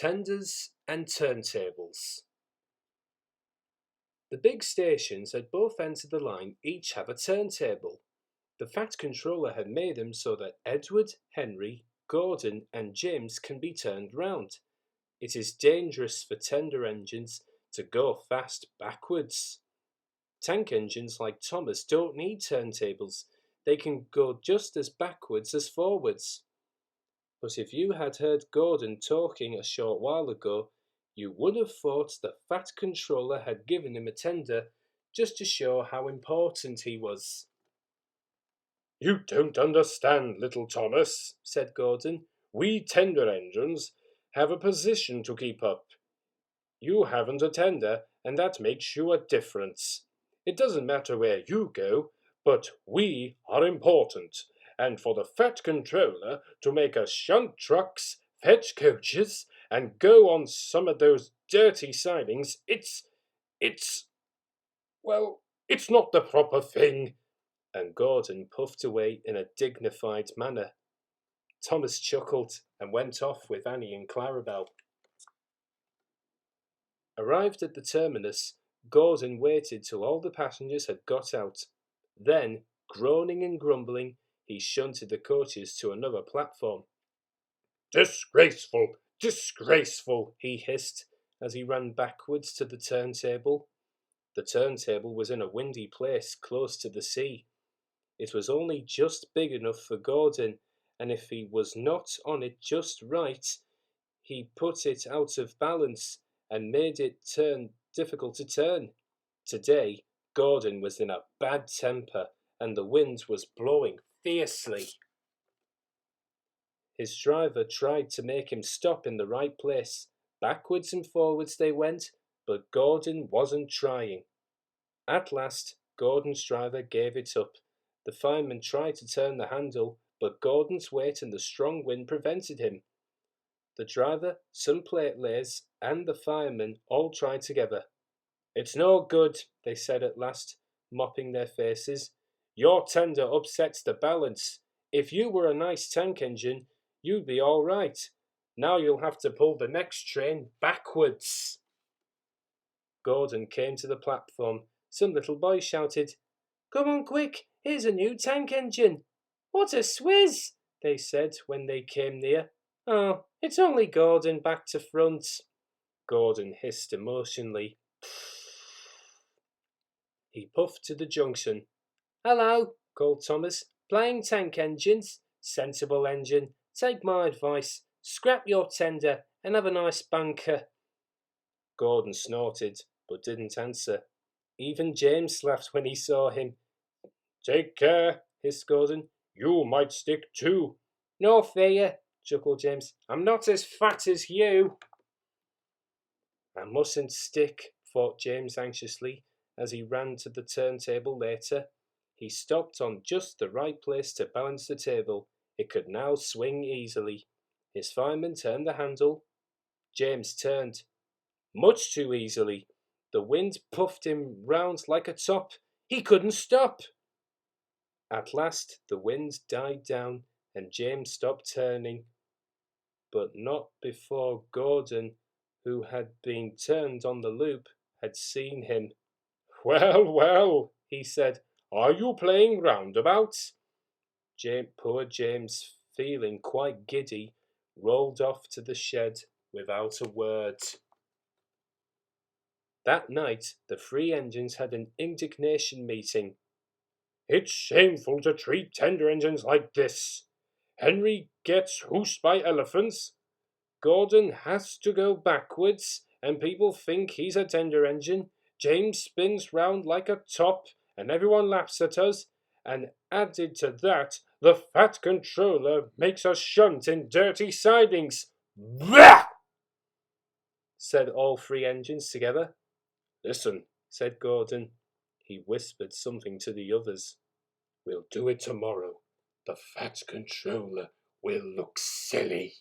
Tenders and turntables. The big stations at both ends of the line each have a turntable. The Fat Controller had made them so that Edward, Henry, Gordon and James can be turned round. It is dangerous for tender engines to go fast backwards. Tank engines like Thomas don't need turntables. They can go just as backwards as forwards. But if you had heard Gordon talking a short while ago, you would have thought the Fat Controller had given him a tender just to show how important he was. "You don't understand, little Thomas," said Gordon. "We tender engines have a position to keep up. You haven't a tender, and that makes you a difference. It doesn't matter where you go, but we are important. And for the Fat Controller to make us shunt trucks, fetch coaches, and go on some of those dirty sidings, well, it's not the proper thing." And Gordon puffed away in a dignified manner. Thomas chuckled and went off with Annie and Clarabel. Arrived at the terminus, Gordon waited till all the passengers had got out. Then, groaning and grumbling, he shunted the coaches to another platform. "Disgraceful! Disgraceful!" he hissed as he ran backwards to the turntable. The turntable was in a windy place close to the sea. It was only just big enough for Gordon, and if he was not on it just right, he put it out of balance and made it difficult to turn. Today, Gordon was in a bad temper, and the wind was blowing fiercely. His driver tried to make him stop in the right place. Backwards and forwards they went, but Gordon wasn't trying. At last, Gordon's driver gave it up. The fireman tried to turn the handle, but Gordon's weight and the strong wind prevented him. The driver, some plate layers, and the fireman all tried together. "It's no good," they said at last, mopping their faces. "Your tender upsets the balance. If you were a nice tank engine, you'd be all right. Now you'll have to pull the next train backwards." Gordon came to the platform. Some little boys shouted, "Come on quick, here's a new tank engine." "What a swizz," they said when they came near. "Oh, it's only Gordon back to front." Gordon hissed emotionally. He puffed to the junction. "Hello," called Thomas. "Playing tank engines? Sensible engine. Take my advice. Scrap your tender and have a nice banker." Gordon snorted, but didn't answer. Even James laughed when he saw him. "Take care," hissed Gordon. "You might stick too." "No fear," chuckled James. "I'm not as fat as you." "I mustn't stick," thought James anxiously as he ran to the turntable later. He stopped on just the right place to balance the table. It could now swing easily. His fireman turned the handle. James turned. Much too easily. The wind puffed him round like a top. He couldn't stop. At last the wind died down and James stopped turning. But not before Gordon, who had been turned on the loop, had seen him. "Well, well," he said, "are you playing roundabouts?" Poor James, feeling quite giddy, rolled off to the shed without a word. That night the three engines had an indignation meeting. "It's shameful to treat tender engines like this. Henry gets hoosed by elephants. Gordon has to go backwards, and people think he's a tender engine. James spins round like a top, and everyone laughs at us. And added to that, the Fat Controller makes us shunt in dirty sidings." "Bah!" said all three engines together. "Listen," said Gordon. He whispered something to the others. "We'll do it tomorrow. The Fat Controller will look silly."